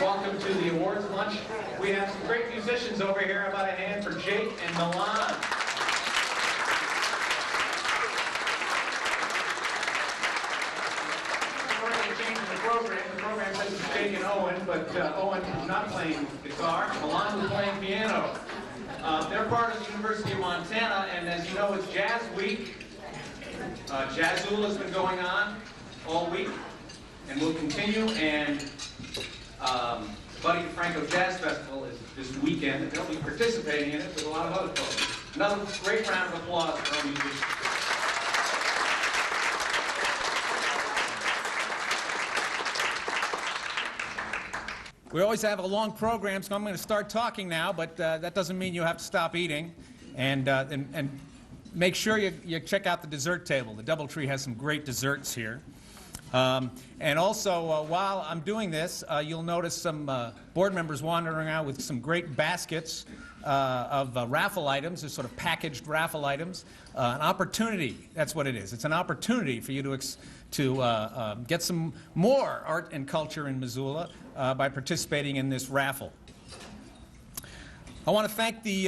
welcome to the awards lunch. We have some great musicians over here. How about a hand for Jake and Milan? We're going to change the program. The program says it's Jake and Owen, but Owen is not playing guitar. Milan is playing piano. They're part of the University of Montana, and as you know, it's Jazz Week. Missoula has been going on all week, and will continue, and Buddy DeFranco Jazz Festival is this weekend, and they'll be participating in it with a lot of other folks. Another great round of applause for our musicians. We always have a long program, so I'm going to start talking now, but that doesn't mean you have to stop eating. And make sure you check out the dessert table. The DoubleTree has some great desserts here. And also, while I'm doing this, you'll notice some board members wandering around with some great baskets of raffle items, or sort of packaged raffle items. An opportunity, that's what it is. It's an opportunity for you to get some more art and culture in Missoula by participating in this raffle. I want to thank the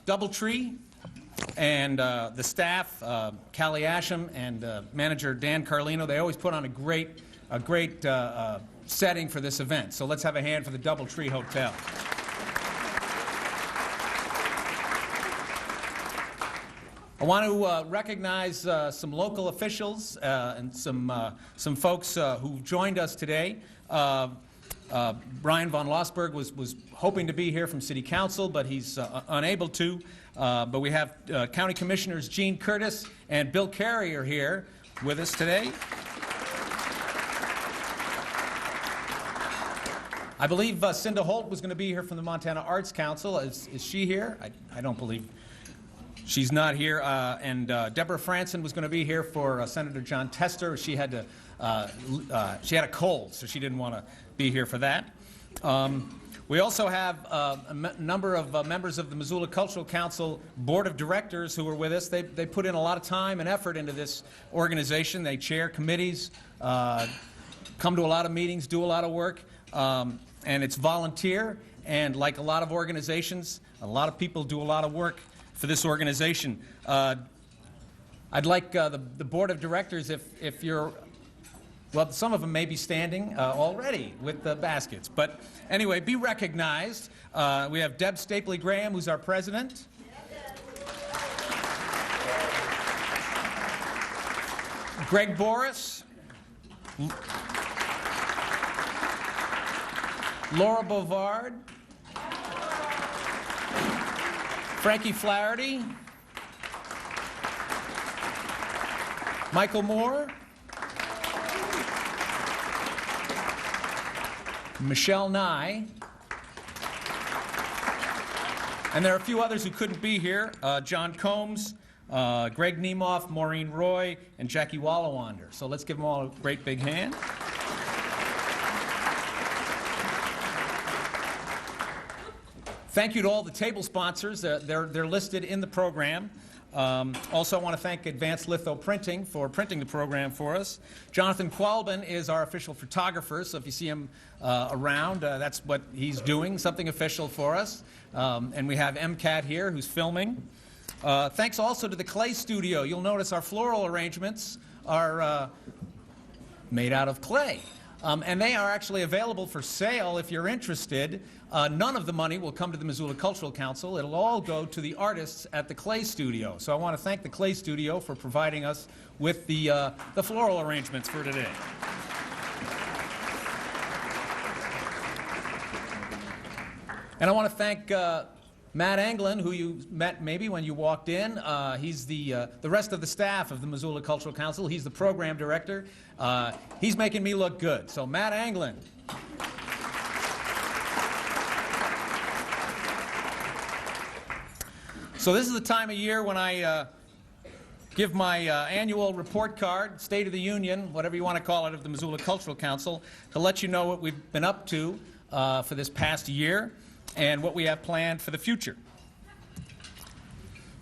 DoubleTree and the staff, Callie Asham and manager Dan Carlino. They always put on a great setting for this event. So let's have a hand for the DoubleTree Hotel. I want to recognize some local officials and some folks who joined us today. Brian von Lossberg was hoping to be here from City Council, but he's unable to. But we have County Commissioners Gene Curtis and Bill Carey are here with us today. I believe Cinda Holt was going to be here from the Montana Arts Council. Is she here? I don't believe she's not here. And Deborah Franson was going to be here for Senator John Tester. She had a cold, so she didn't want to be here for that. We also have a number of members of the Missoula Cultural Council Board of Directors who are with us. They put in a lot of time and effort into this organization. They chair committees, come to a lot of meetings, do a lot of work, and it's volunteer. And like a lot of organizations, a lot of people do a lot of work for this organization. I'd like the Board of Directors, if you're... Well, some of them may be standing already with the baskets. But anyway, be recognized. We have Deb Stapley Graham, who's our president. Greg Boris. Laura Bovard. Frankie Flaherty. Michael Moore. Michelle Nye, and there are a few others who couldn't be here, John Combs, Greg Niemoff, Maureen Roy, and Jackie Wallawander. So let's give them all a great big hand. Thank you to all the table sponsors. They're listed in the program. Also, I want to thank Advanced Litho Printing for printing the program for us. Jonathan Qualbin is our official photographer, so if you see him around, that's what he's doing, something official for us. And we have MCAT here, who's filming. Thanks also to the Clay Studio. You'll notice our floral arrangements are made out of clay. And they are actually available for sale if you're interested. None of the money will come to the Missoula Cultural Council. It'll all go to the artists at the Clay Studio. So I want to thank the Clay Studio for providing us with the floral arrangements for today. And I want to thank Matt Anglin, who you met maybe when you walked in. He's the rest of the staff of the Missoula Cultural Council. He's the program director. He's making me look good. So Matt Anglin. So this is the time of year when I give my annual report card, State of the Union, whatever you want to call it, of the Missoula Cultural Council, to let you know what we've been up to for this past year and what we have planned for the future.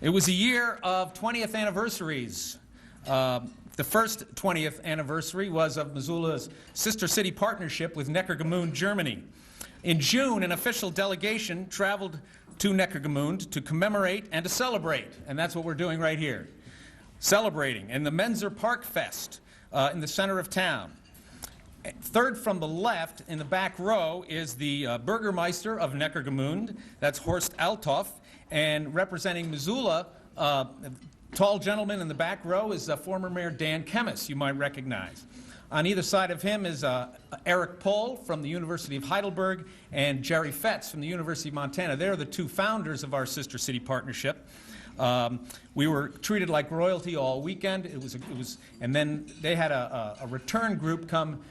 It was a year of 20th anniversaries. The first 20th anniversary was of Missoula's sister city partnership with Neckargemünd, Germany. In June, an official delegation traveled to Neckargemund to commemorate and to celebrate, and that's what we're doing right here, celebrating in the Menzer Park Fest in the center of town. Third from the left in the back row is the Bürgermeister of Neckargemund, that's Horst Althoff, and representing Missoula, tall gentleman in the back row is former Mayor Dan Kemmis, you might recognize. On either side of him is Eric Pohl from the University of Heidelberg and Jerry Fetz from the University of Montana. They're the two founders of our Sister City Partnership. We were treated like royalty all weekend. And then they had a return group come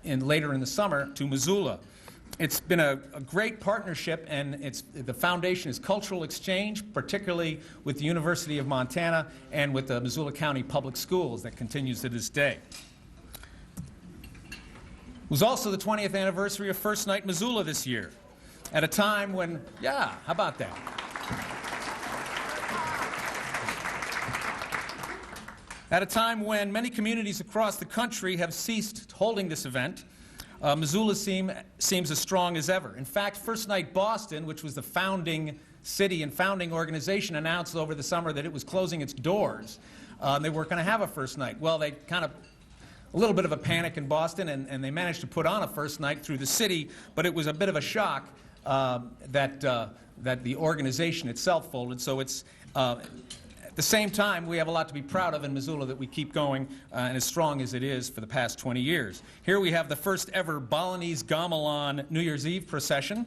later in the summer to Missoula. It's been a great partnership, and the foundation is cultural exchange, particularly with the University of Montana and with the Missoula County Public Schools that continues to this day. It was also the 20th anniversary of First Night Missoula this year, at a time when, yeah, how about that? At a time when many communities across the country have ceased holding this event, Missoula seems as strong as ever. In fact, First Night Boston, which was the founding city and founding organization, announced over the summer that it was closing its doors. They weren't going to have a first night. Well, they kind of a little bit of a panic in Boston, and they managed to put on a first night through the city, but it was a bit of a shock that the organization itself folded. So it's at the same time, we have a lot to be proud of in Missoula that we keep going and as strong as it is for the past 20 years. Here we have the first ever Balinese Gamelan New Year's Eve procession,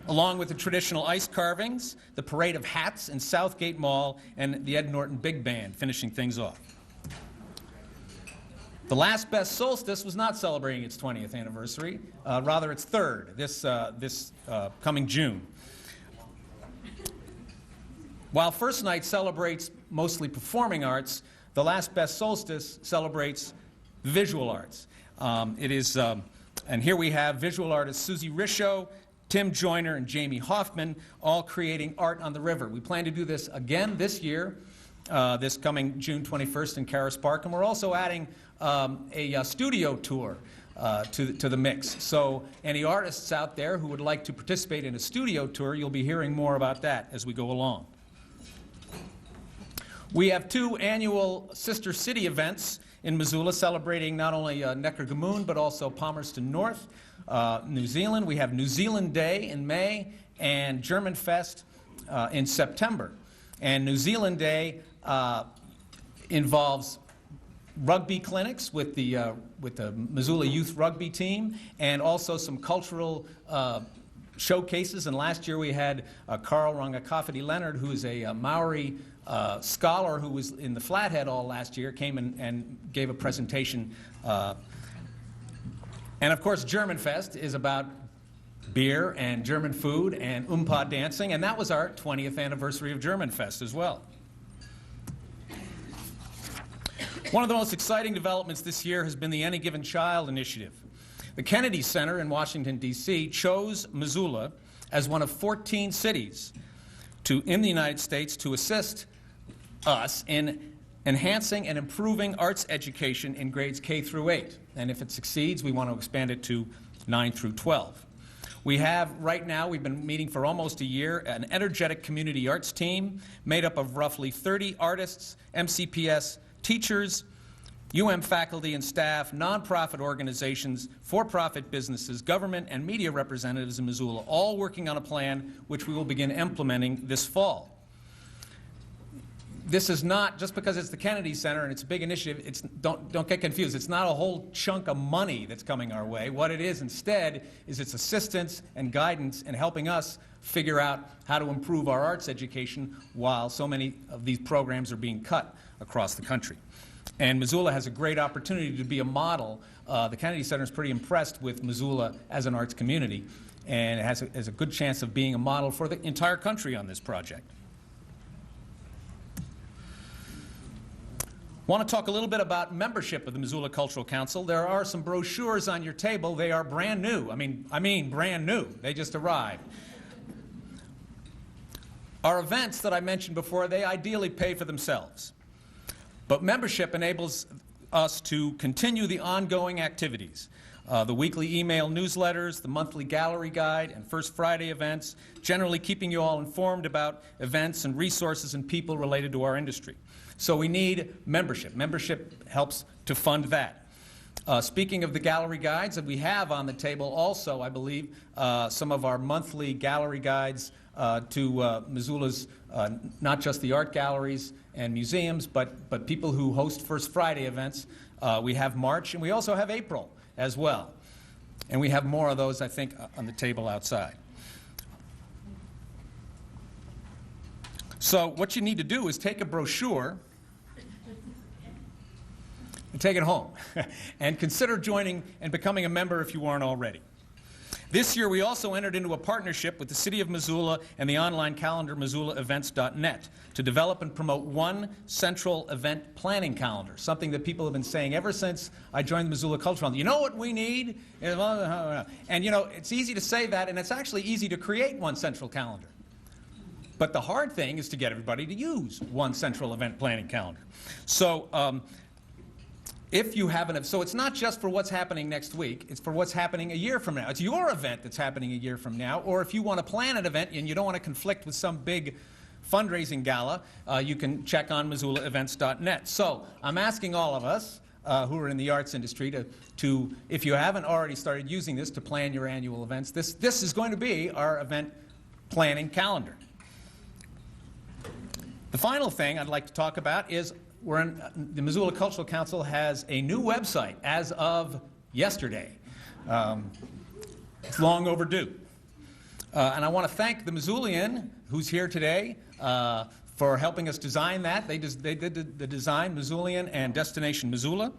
along with the traditional ice carvings, the parade of hats in Southgate Mall, and the Ed Norton Big Band finishing things off. The last Best Solstice was not celebrating its 20th anniversary, rather its third, this coming June. While First Night celebrates mostly performing arts, the last Best Solstice celebrates visual arts. And here we have visual artists Susie Risho, Tim Joyner, and Jamie Hoffman, all creating art on the river. We plan to do this again this year, this coming June 21st in Caras Park, and we're also adding a studio tour to the mix. So any artists out there who would like to participate in a studio tour, you'll be hearing more about that as we go along. We have two annual Sister City events in Missoula celebrating not only Neckargemund but also Palmerston North, New Zealand. We have New Zealand Day in May and German Fest in September. And New Zealand Day involves rugby clinics with the Missoula Youth Rugby Team, and also some cultural showcases. And last year we had Carl Rangakafati Leonard, who is a Maori scholar who was in the Flathead all last year, came and gave a presentation. And of course, German Fest is about beer and German food and Oompa dancing, and that was our 20th anniversary of German Fest as well. One of the most exciting developments this year has been the Any Given Child initiative. The Kennedy Center in Washington, D.C. chose Missoula as one of 14 cities in the United States to assist us in enhancing and improving arts education in grades K through 8. And if it succeeds, we want to expand it to 9 through 12. We have, right now, we've been meeting for almost a year, an energetic community arts team made up of roughly 30 artists, MCPS teachers, UM faculty and staff, nonprofit organizations, for-profit businesses, government, and media representatives in Missoula, all working on a plan which we will begin implementing this fall. This is not, just because it's the Kennedy Center and it's a big initiative, don't get confused. It's not a whole chunk of money that's coming our way. What it is instead is it's assistance and guidance in helping us figure out how to improve our arts education while so many of these programs are being cut across the country. And Missoula has a great opportunity to be a model. The Kennedy Center is pretty impressed with Missoula as an arts community, and it has a good chance of being a model for the entire country on this project. I want to talk a little bit about membership of the Missoula Cultural Council. There are some brochures on your table. They are brand new. I mean brand new. They just arrived. Our events that I mentioned before, they ideally pay for themselves. But membership enables us to continue the ongoing activities. the weekly email newsletters, the monthly gallery guide, and First Friday events, generally keeping you all informed about events and resources and people related to our industry. So we need membership. Membership helps to fund that. Speaking of the gallery guides, that we have on the table also, I believe, some of our monthly gallery guides to Missoula's, not just the art galleries and museums, but people who host First Friday events. We have March, and we also have April as well. And we have more of those, I think, on the table outside. So what you need to do is take a brochure and take it home and consider joining and becoming a member if you aren't already. This year, we also entered into a partnership with the City of Missoula and the online calendar MissoulaEvents.net to develop and promote one central event planning calendar, something that people have been saying ever since I joined the Missoula Cultural Fund. You know what we need? And, you know, it's easy to say that, and it's actually easy to create one central calendar. But the hard thing is to get everybody to use one central event planning calendar. So if you have so it's not just for what's happening next week, it's for what's happening a year from now. It's your event that's happening a year from now, or if you want to plan an event and you don't want to conflict with some big fundraising gala, you can check on MissoulaEvents.net. So I'm asking all of us who are in the arts industry to, if you haven't already started using this to plan your annual events, this is going to be our event planning calendar. The final thing I'd like to talk about is the Missoula Cultural Council has a new website as of yesterday. It's long overdue. And I want to thank the Missoulian who's here today for helping us design that. They did the design, Missoulian and Destination Missoula.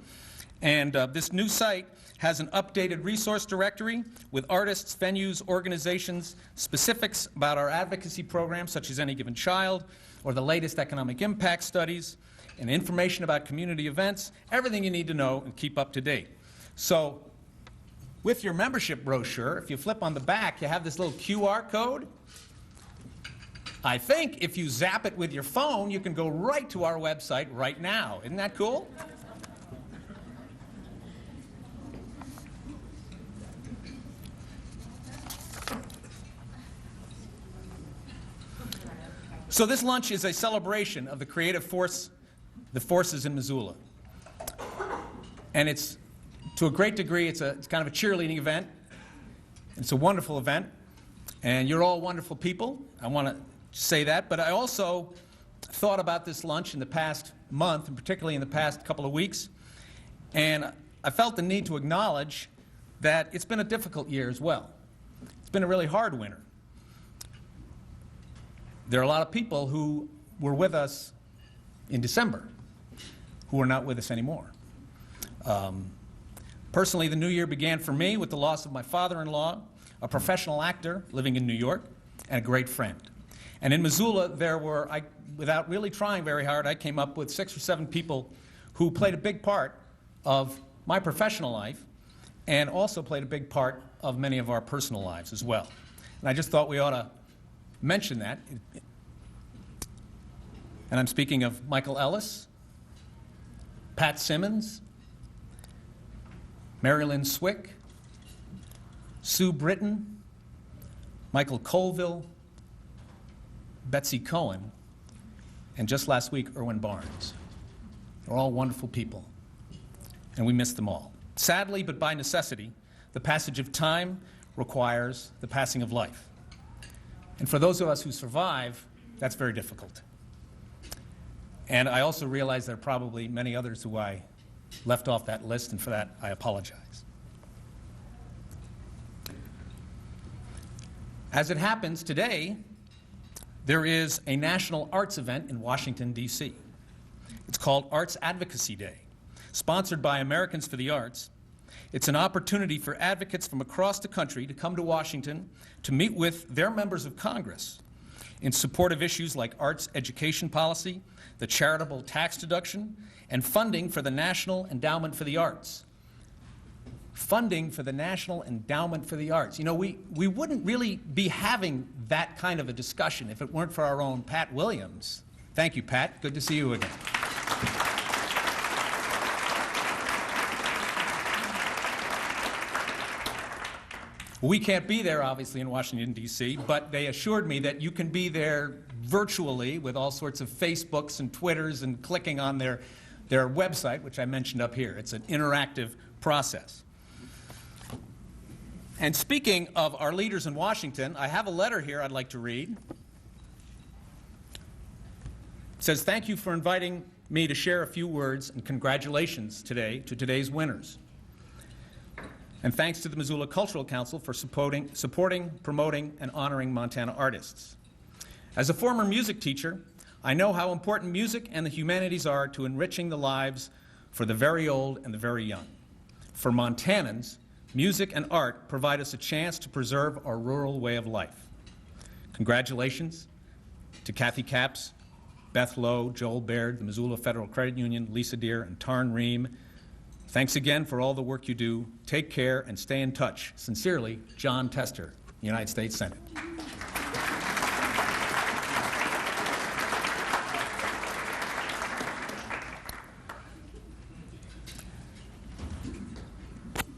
And this new site has an updated resource directory with artists, venues, organizations, specifics about our advocacy programs, such as Any Given Child, or the latest economic impact studies, and information about community events, everything you need to know and keep up to date. So with your membership brochure, if you flip on the back, you have this little QR code. I think if you zap it with your phone, you can go right to our website right now. Isn't that cool? So this lunch is a celebration of the creative force, the forces in Missoula. And it's, to a great degree, it's kind of a cheerleading event. It's a wonderful event. And you're all wonderful people. I want to say that. But I also thought about this lunch in the past month, and particularly in the past couple of weeks. And I felt the need to acknowledge that it's been a difficult year as well. It's been a really hard winter. There are a lot of people who were with us in December who are not with us anymore. Personally, the new year began for me with the loss of my father-in-law, a professional actor living in New York, and a great friend. And in Missoula, without really trying very hard, I came up with 6 or 7 people who played a big part of my professional life and also played a big part of many of our personal lives as well. And I just thought we ought to mention that. And I'm speaking of Michael Ellis, Pat Simmons, Mary Lynn Swick, Sue Britton, Michael Colville, Betsy Cohen, and just last week, Erwin Barnes. They're all wonderful people, and we miss them all. Sadly, but by necessity, the passage of time requires the passing of life. And for those of us who survive, that's very difficult. And I also realize there are probably many others who I left off that list, and for that I apologize. As it happens today, there is a national arts event in Washington, D.C. It's called Arts Advocacy Day, sponsored by Americans for the Arts. It's an opportunity for advocates from across the country to come to Washington to meet with their members of Congress in support of issues like arts education policy, the charitable tax deduction, and funding for the National Endowment for the Arts. Funding for the National Endowment for the Arts. You know, we wouldn't really be having that kind of a discussion if it weren't for our own Pat Williams. Thank you, Pat. Good to see you again. We can't be there, obviously, in Washington, D.C., but they assured me that you can be there virtually with all sorts of Facebooks and Twitters and clicking on their website, which I mentioned up here. It's an interactive process. And speaking of our leaders in Washington, I have a letter here I'd like to read. It says, "Thank you for inviting me to share a few words and congratulations today to today's winners. And thanks to the Missoula Cultural Council for supporting, promoting, and honoring Montana artists. As a former music teacher, I know how important music and the humanities are to enriching the lives for the very old and the very young. For Montanans, music and art provide us a chance to preserve our rural way of life. Congratulations to Kathy Capps, Beth Lowe, Joel Baird, the Missoula Federal Credit Union, Lisa Deere, and Tarn Ream. Thanks again for all the work you do. Take care and stay in touch. Sincerely, John Tester, United States Senate."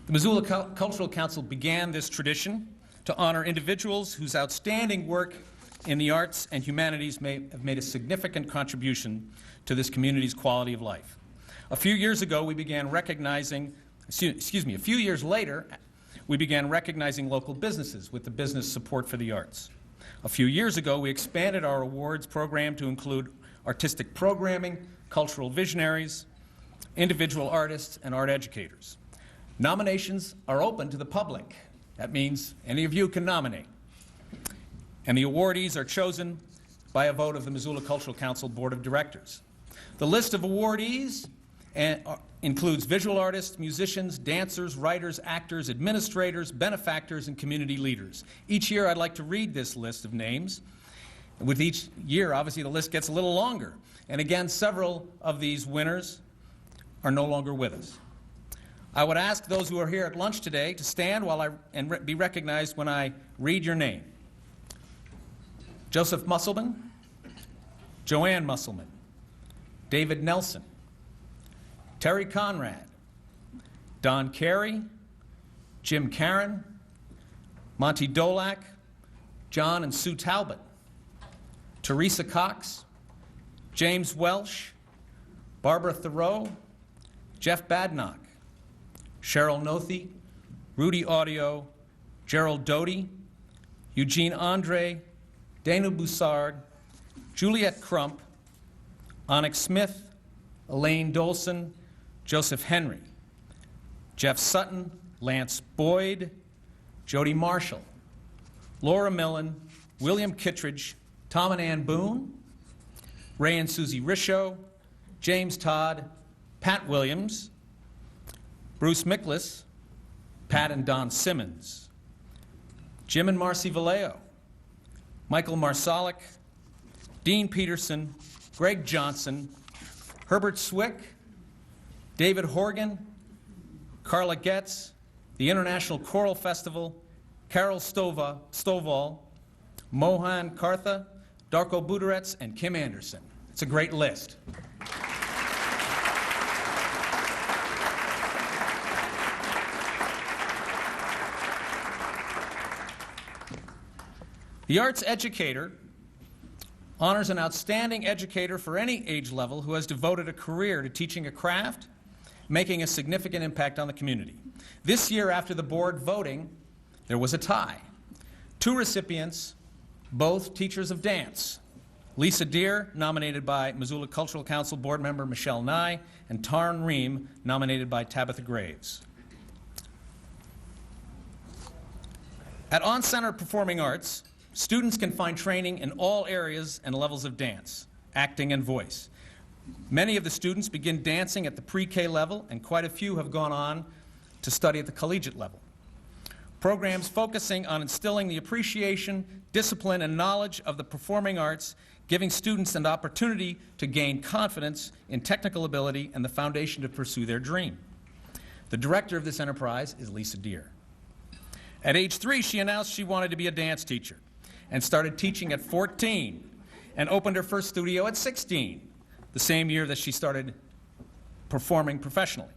The Missoula Cultural Council began this tradition to honor individuals whose outstanding work in the arts and humanities have made a significant contribution to this community's quality of life. A few years later, we began recognizing local businesses with the Business Support for the Arts. A few years ago, we expanded our awards program to include artistic programming, cultural visionaries, individual artists, and art educators. Nominations are open to the public. That means any of you can nominate. And the awardees are chosen by a vote of the Missoula Cultural Council Board of Directors. The list of awardees includes visual artists, musicians, dancers, writers, actors, administrators, benefactors, and community leaders. Each year I'd like to read this list of names. With each year, obviously, the list gets a little longer. And again, several of these winners are no longer with us. I would ask those who are here at lunch today to stand and be recognized when I read your name. Joseph Musselman, Joanne Musselman, David Nelson, Terry Conrad, Don Carey, Jim Caron, Monty Dolak, John and Sue Talbot, Teresa Cox, James Welsh, Barbara Thoreau, Jeff Badnock, Cheryl Nothi, Rudy Audio, Gerald Doty, Eugene Andre, Dana Boussard, Juliette Crump, Onyx Smith, Elaine Dolson, Joseph Henry, Jeff Sutton, Lance Boyd, Jody Marshall, Laura Millen, William Kittredge, Tom and Ann Boone, Ray and Susie Risho, James Todd, Pat Williams, Bruce Miklas, Pat and Don Simmons, Jim and Marcy Vallejo, Michael Marsalic, Dean Peterson, Greg Johnson, Herbert Swick, David Horgan, Carla Getz, the International Choral Festival, Carol Stovall, Mohan Kartha, Darko Budarets, and Kim Anderson. It's a great list. The arts educator honors an outstanding educator for any age level who has devoted a career to teaching a craft, making a significant impact on the community. This year, after the board voting, there was a tie. Two recipients, both teachers of dance. Lisa Deere, nominated by Missoula Cultural Council board member Michelle Nye, and Tarn Ream, nominated by Tabitha Graves. At On-Center Performing Arts, students can find training in all areas and levels of dance, acting, and voice. Many of the students begin dancing at the pre-K level, and quite a few have gone on to study at the collegiate level. Programs focusing on instilling the appreciation, discipline, and knowledge of the performing arts, giving students an opportunity to gain confidence in technical ability and the foundation to pursue their dream. The director of this enterprise is Lisa Deere. At age 3, she announced she wanted to be a dance teacher and started teaching at 14 and opened her first studio at 16, the same year that she started performing professionally.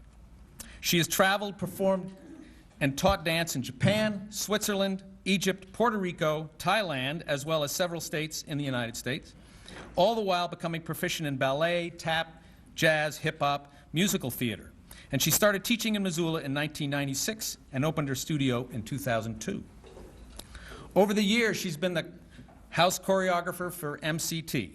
She has traveled, performed and taught dance in Japan, Switzerland, Egypt, Puerto Rico, Thailand, as well as several states in the United States, all the while becoming proficient in ballet, tap, jazz, hip-hop, musical theater. And she started teaching in Missoula in 1996 and opened her studio in 2002. Over the years, she's been the house choreographer for MCT,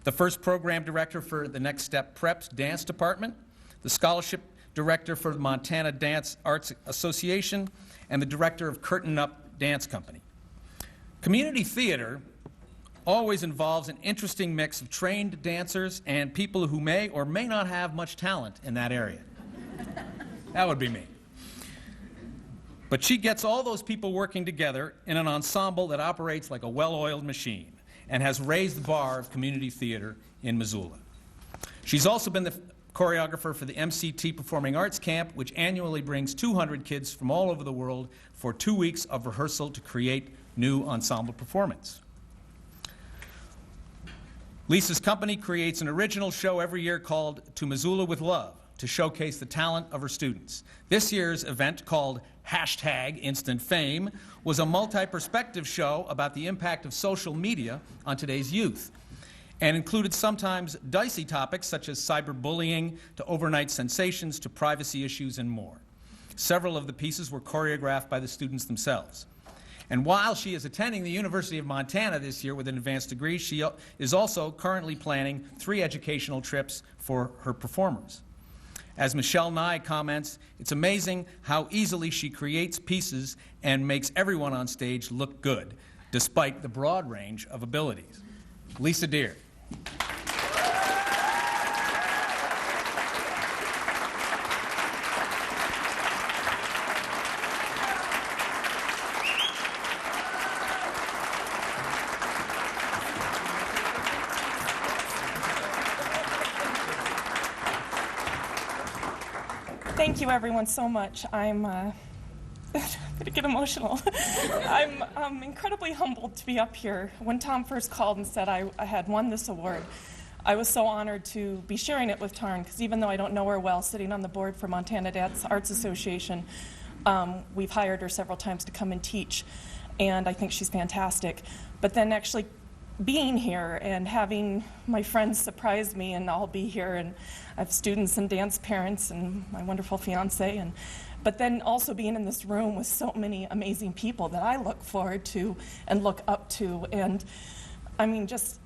the first program director for the Next Step Prep's dance department, the scholarship director for the Montana Dance Arts Association, and the director of Curtain Up Dance Company. Community theater always involves an interesting mix of trained dancers and people who may or may not have much talent in that area. That would be me. But she gets all those people working together in an ensemble that operates like a well-oiled machine and has raised the bar of community theater in Missoula. She's also been the choreographer for the MCT Performing Arts Camp, which annually brings 200 kids from all over the world for 2 weeks of rehearsal to create new ensemble performance. Lisa's company creates an original show every year called To Missoula with Love to showcase the talent of her students. This year's event, called #InstantFame, was a multi-perspective show about the impact of social media on today's youth, and included sometimes dicey topics such as cyberbullying to overnight sensations to privacy issues and more. Several of the pieces were choreographed by the students themselves. And while she is attending the University of Montana this year with an advanced degree, she is also currently planning 3 educational trips for her performers. As Michelle Nye comments, it's amazing how easily she creates pieces and makes everyone on stage look good, despite the broad range of abilities. Lisa Deer. Thank you, everyone, so much. I'm going to get emotional. I'm incredibly humbled to be up here. When Tom first called and said I had won this award, I was so honored to be sharing it with Tarn, because even though I don't know her well, sitting on the board for Montana Dance Arts Association, we've hired her several times to come and teach, and I think she's fantastic. But then actually being here and having my friends surprise me and all be here, and I have students and dance parents and my wonderful fiance, but then also being in this room with so many amazing people that I look forward to and look up to. And I mean, just,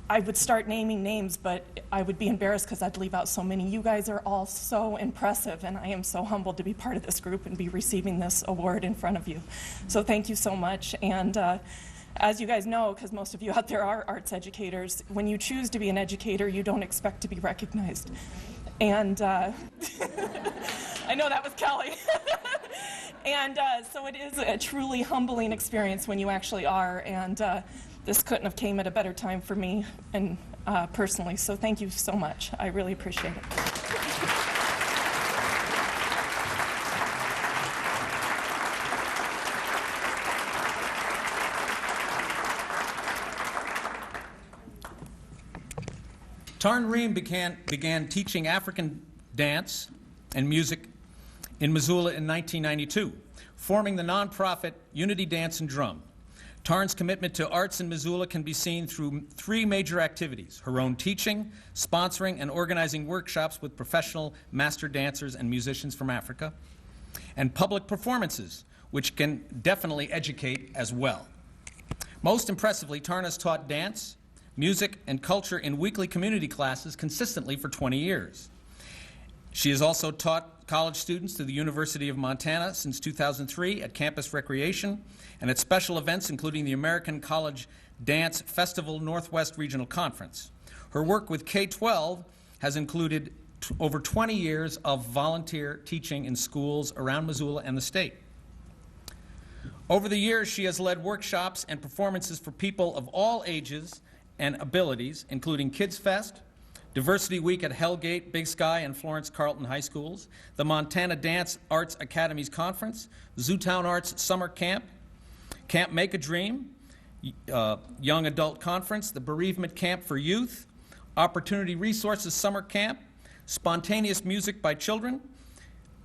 I would start naming names, but I would be embarrassed because I'd leave out so many. You guys are all so impressive, and I am so humbled to be part of this group and be receiving this award in front of you. So thank you so much. And as you guys know, because most of you out there are arts educators, when you choose to be an educator, you don't expect to be recognized. And I know that was Kelly. And so it is a truly humbling experience when you actually are. And this couldn't have came at a better time for me and personally. So thank you so much. I really appreciate it. Tarn Ream began teaching African dance and music in Missoula in 1992, forming the nonprofit Unity Dance and Drum. Tarn's commitment to arts in Missoula can be seen through 3 major activities: her own teaching, sponsoring and organizing workshops with professional master dancers and musicians from Africa, and public performances, which can definitely educate as well. Most impressively, Tarn has taught dance, music, and culture in weekly community classes consistently for 20 years. She has also taught college students through the University of Montana since 2003 at campus recreation and at special events including the American College Dance Festival Northwest Regional Conference. Her work with K-12 has included over 20 years of volunteer teaching in schools around Missoula and the state. Over the years, she has led workshops and performances for people of all ages and abilities, including Kids Fest, Diversity Week at Hellgate, Big Sky, and Florence Carlton High Schools, the Montana Dance Arts Academies Conference, Zootown Arts Summer Camp, Camp Make a Dream, Young Adult Conference, the Bereavement Camp for Youth, Opportunity Resources Summer Camp, Spontaneous Music by Children,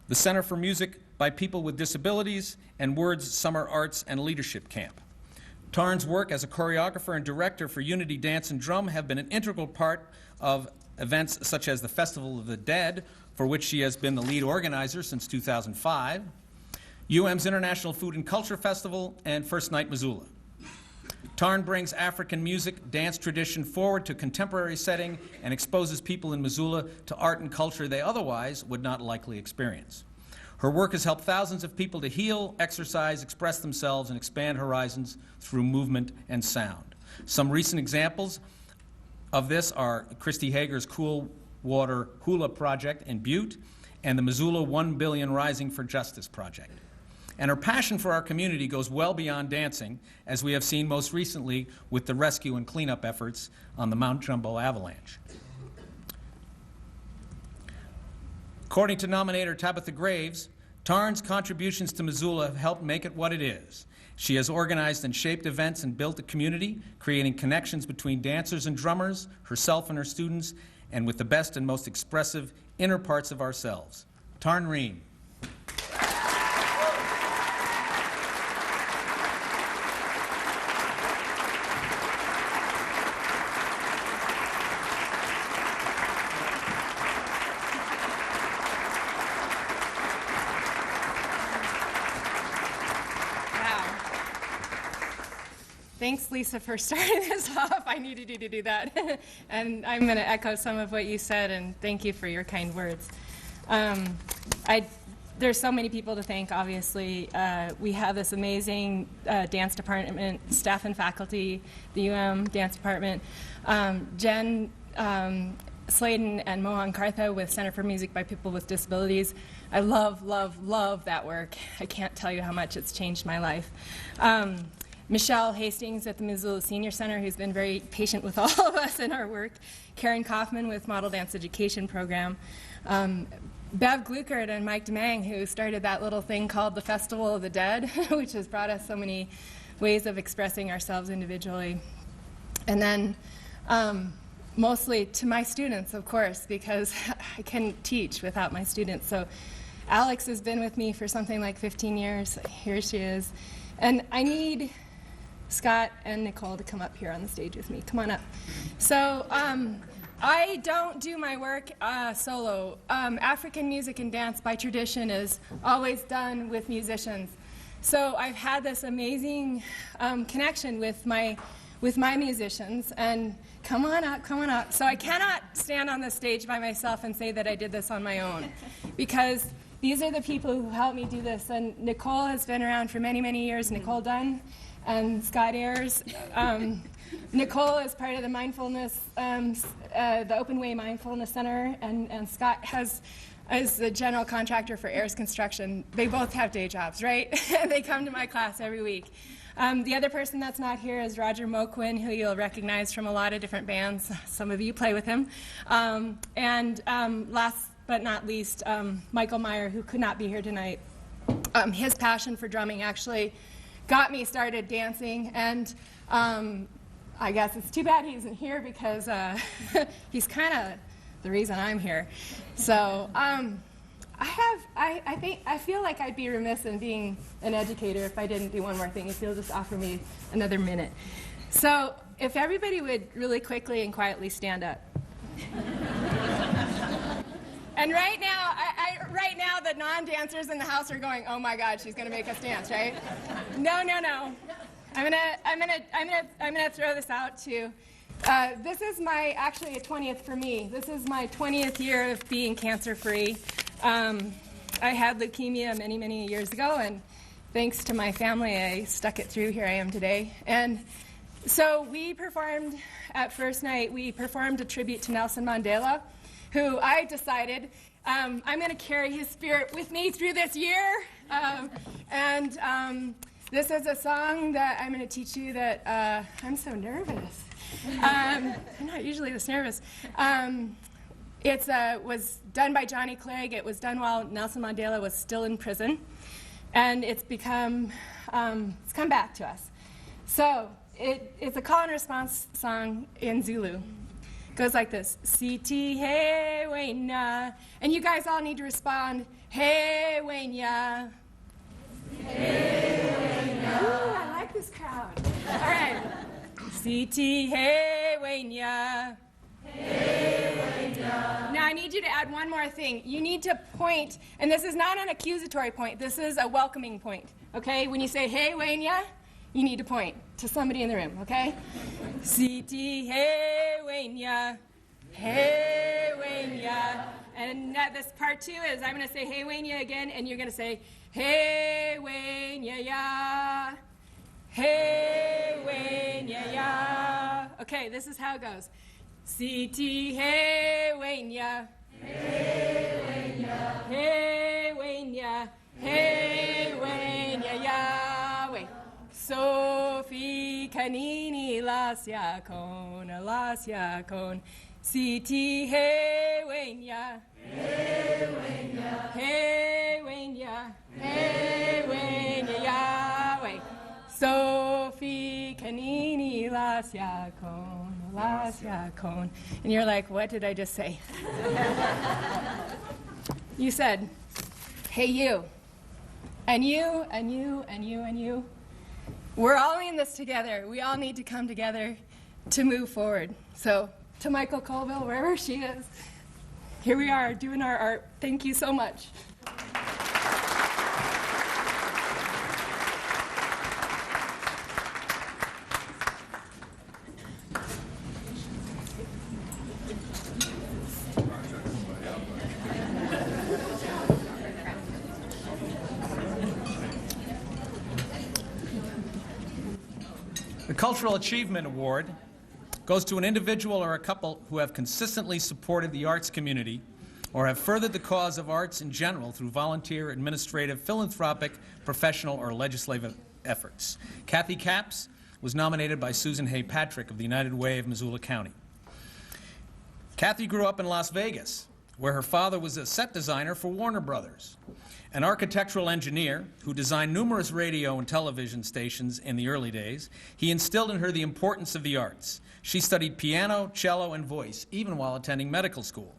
the Center for Music by people with disabilities, and Word's Summer Arts and Leadership Camp. Tarn's work as a choreographer and director for Unity Dance and Drum have been an integral part of events such as the Festival of the Dead, for which she has been the lead organizer since 2005, UM's International Food and Culture Festival, and First Night Missoula. Tarn brings African music, dance tradition forward to contemporary setting and exposes people in Missoula to art and culture they otherwise would not likely experience. Her work has helped thousands of people to heal, exercise, express themselves, and expand horizons through movement and sound. Some recent examples of this are Christy Hager's Cool Water Hula Project in Butte and the Missoula 1 Billion Rising for Justice Project. And her passion for our community goes well beyond dancing, as we have seen most recently with the rescue and cleanup efforts on the Mount Jumbo avalanche. According to nominator Tabitha Graves, Tarn's contributions to Missoula have helped make it what it is. She has organized and shaped events and built a community, creating connections between dancers and drummers, herself and her students, and with the best and most expressive inner parts of ourselves. Tarn Ream. Thanks, Lisa, for starting this off. I needed you to do that. And I'm going to echo some of what you said, and thank you for your kind words. There's so many people to thank, obviously. We have this amazing dance department, staff and faculty, the UM dance department. Jen Sladen and Mohan Kartha with Center for Music by People with Disabilities. I love, love, love that work. I can't tell you how much it's changed my life. Michelle Hastings at the Missoula Senior Center, who's been very patient with all of us in our work. Karen Kaufman with Model Dance Education Program. Bev Gluckert and Mike DeMang, who started that little thing called the Festival of the Dead, which has brought us so many ways of expressing ourselves individually. And then mostly to my students, of course, because I couldn't teach without my students. So Alex has been with me for something like 15 years. Here she is. And I need Scott and Nicole to come up here on the stage with me. Come on up. So I don't do my work solo. African music and dance by tradition is always done with musicians. So I've had this amazing connection with my musicians, and come on up, come on up. So I cannot stand on the stage by myself and say that I did this on my own, because these are the people who helped me do this. And Nicole has been around for many, many years, Nicole Dunn and Scott Ayers. Nicole is part of the mindfulness, the Open Way Mindfulness Center, and Scott is the general contractor for Ayers Construction. They both have day jobs, right? They come to my class every week. The other person that's not here is Roger Moquin, who you'll recognize from a lot of different bands. Some of you play with him. And last but not least, Michael Meyer, who could not be here tonight. His passion for drumming actually got me started dancing, and I guess it's too bad he isn't here, because he's kind of the reason I'm here. So I feel like I'd be remiss in being an educator if I didn't do one more thing, if you'll just offer me another minute. So if everybody would really quickly and quietly stand up. And right now, the non-dancers in the house are going, "Oh my God, she's going to make us dance, right?" No. I'm gonna throw this out too. This is actually a 20th for me. This is my 20th year of being cancer-free. I had leukemia many, many years ago, and thanks to my family, I stuck it through. Here I am today. And so we performed at First Night. We performed a tribute to Nelson Mandela, who I decided I'm going to carry his spirit with me through this year. This is a song that I'm going to teach you that I'm so nervous. I'm not usually this nervous. It was done by Johnny Clegg. It was done while Nelson Mandela was still in prison. And it's come back to us. So it's a call and response song in Zulu. Goes like this: Siti he wena, and you guys all need to respond Hey, Waynya. Hey, Waynya. Ooh, I like this crowd. All right. CT, hey, Waynya. Hey, Waynya. Now I need you to add one more thing. You need to point, and this is not an accusatory point. This is a welcoming point, okay? When you say, hey, Waynya, you need to point to somebody in the room, okay? CT, hey, Waynya. Hey, Waynya. And this part 2 is I'm going to say, hey, Waynya again, and you're going to say, hey, Waynya, ya. Hey, Waynya, ya. Okay, this is how it goes. CT, hey, Waynya. Hey, Waynya. Hey, Waynya. Hey, Waynya, Yahweh. Sophie, Kanini, Lasya, Kon. CT, hey, Waynya. Hey, Waynya. Hey, Waynya. Hey, Waynya, Yahweh. Sophie, Kanini, Lasya, Kon. And you're like, what did I just say? You said, hey, you. And you, and you, and you, and you. We're all in this together. We all need to come together to move forward. So, to Michael Colville, wherever she is, here we are doing our art. Thank you so much. The Cultural Achievement Award goes to an individual or a couple who have consistently supported the arts community or have furthered the cause of arts in general through volunteer, administrative, philanthropic, professional, or legislative efforts. Kathy Capps was nominated by Susan Hay Patrick of the United Way of Missoula County. Kathy grew up in Las Vegas, where her father was a set designer for Warner Brothers. An architectural engineer who designed numerous radio and television stations in the early days, he instilled in her the importance of the arts. She studied piano, cello, and voice, even while attending medical school.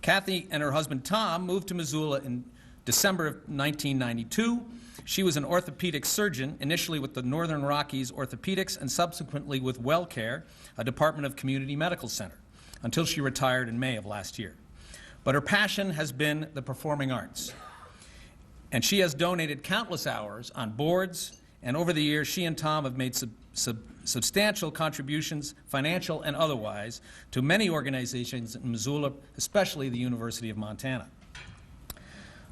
Kathy and her husband Tom moved to Missoula in December of 1992. She was an orthopedic surgeon, initially with the Northern Rockies Orthopedics and subsequently with WellCare, a Department of Community Medical Center, until she retired in May of last year. But her passion has been the performing arts. And she has donated countless hours on boards, and over the years, she and Tom have made substantial contributions, financial and otherwise, to many organizations in Missoula, especially the University of Montana.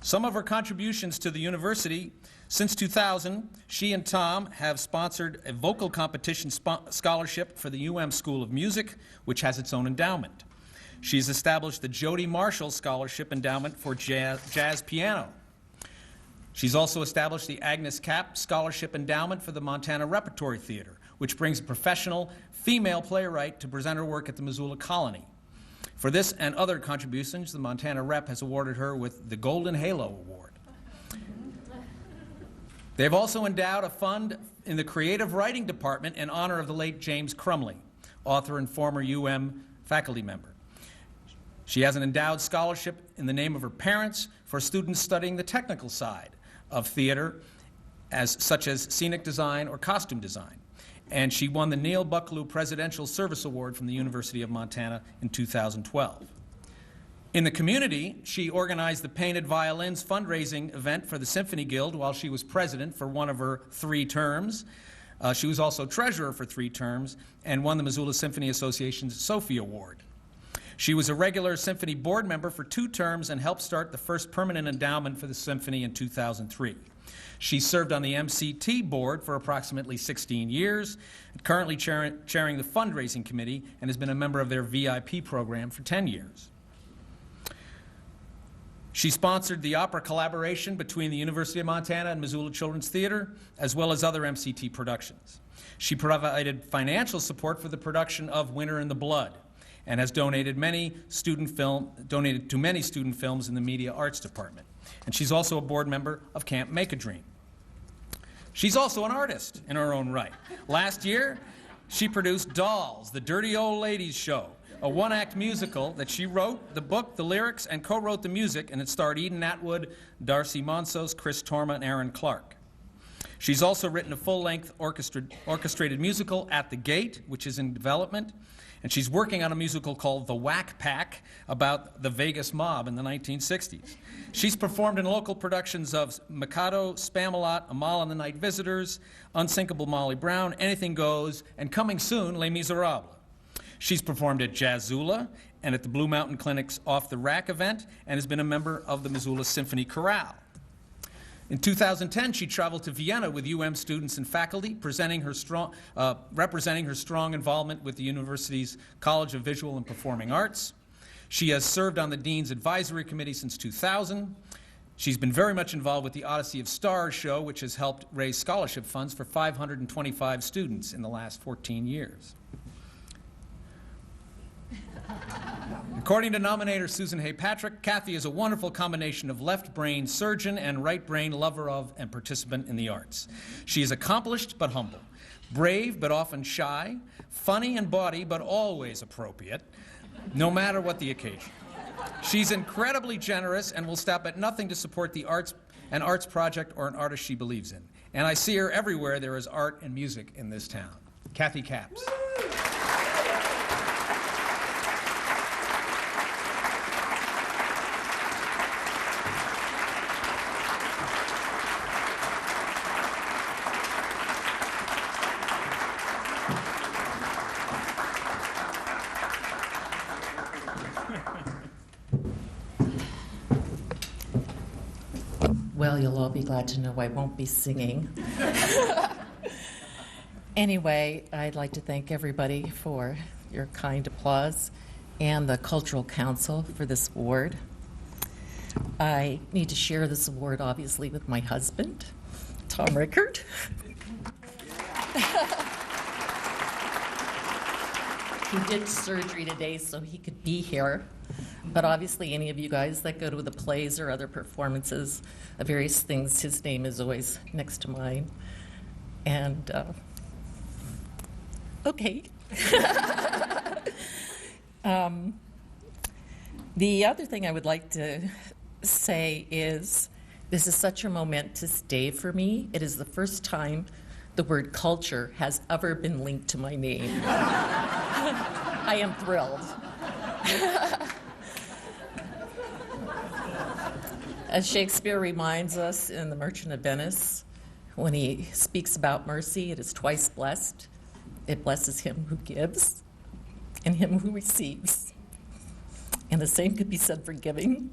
Some of her contributions to the university: since 2000, she and Tom have sponsored a vocal competition scholarship for the School of Music, which has its own endowment. She's established the Jody Marshall Scholarship Endowment for jazz piano. She's also established the Agnes Kapp Scholarship Endowment for the Montana Repertory Theater, which brings a professional female playwright to present her work at the Missoula Colony. For this and other contributions, the Montana Rep has awarded her with the Golden Halo Award. They've also endowed a fund in the Creative Writing Department in honor of the late James Crumley, author and former faculty member. She has an endowed scholarship in the name of her parents for students studying the technical side of theater, such as scenic design or costume design. And she won the Neil Bucklew Presidential Service Award from the University of Montana in 2012. In the community, she organized the Painted Violins fundraising event for the Symphony Guild while she was president for one of her 3 terms. She was also treasurer for 3 terms and won the Missoula Symphony Association's Sophie Award. She was a regular symphony board member for 2 terms and helped start the first permanent endowment for the symphony in 2003. She served on the MCT board for approximately 16 years, currently chairing the fundraising committee, and has been a member of their VIP program for 10 years. She sponsored the opera collaboration between the University of Montana and Missoula Children's Theater, as well as other MCT productions. She provided financial support for the production of Winter in the Blood, and has donated to many student films in the Media Arts Department. And she's also a board member of Camp Make a Dream. She's also an artist in her own right. Last year, she produced Dolls, the Dirty Old Ladies Show, a one-act musical that she wrote, the book, the lyrics, and co-wrote the music, and it starred Eden Atwood, Darcy Monsos, Chris Torma, and Aaron Clark. She's also written a full-length orchestrated musical, At the Gate, which is in development, and she's working on a musical called The Whack Pack about the Vegas mob in the 1960s. She's performed in local productions of Mikado, Spamalot, Amal and the Night Visitors, Unsinkable Molly Brown, Anything Goes, and coming soon, Les Miserables. She's performed at Jazzula and at the Blue Mountain Clinic's Off the Rack event and has been a member of the Missoula Symphony Chorale. In 2010, she traveled to Vienna with students and faculty, representing her strong involvement with the university's College of Visual and Performing Arts. She has served on the Dean's Advisory Committee since 2000. She's been very much involved with the Odyssey of Stars show, which has helped raise scholarship funds for 525 students in the last 14 years. According to nominator Susan Hay Patrick, Kathy is a wonderful combination of left-brain surgeon and right-brain lover of and participant in the arts. She is accomplished but humble, brave but often shy, funny and bawdy but always appropriate, no matter what the occasion. She's incredibly generous and will stop at nothing to support the arts, an arts project or an artist she believes in. And I see her everywhere there is art and music in this town. Kathy Capps. Well, you'll all be glad to know I won't be singing. Anyway, I'd like to thank everybody for your kind applause and the Cultural Council for this award. I need to share this award, obviously, with my husband, Tom Rickard. He did surgery today so he could be here. But obviously, any of you guys that go to the plays or other performances of various things, his name is always next to mine. And, okay. The other thing I would like to say is this is such a momentous day for me. It is the first time the word culture has ever been linked to my name. I am thrilled. As Shakespeare reminds us in The Merchant of Venice, when he speaks about mercy, it is twice blessed. It blesses him who gives and him who receives. And the same could be said for giving.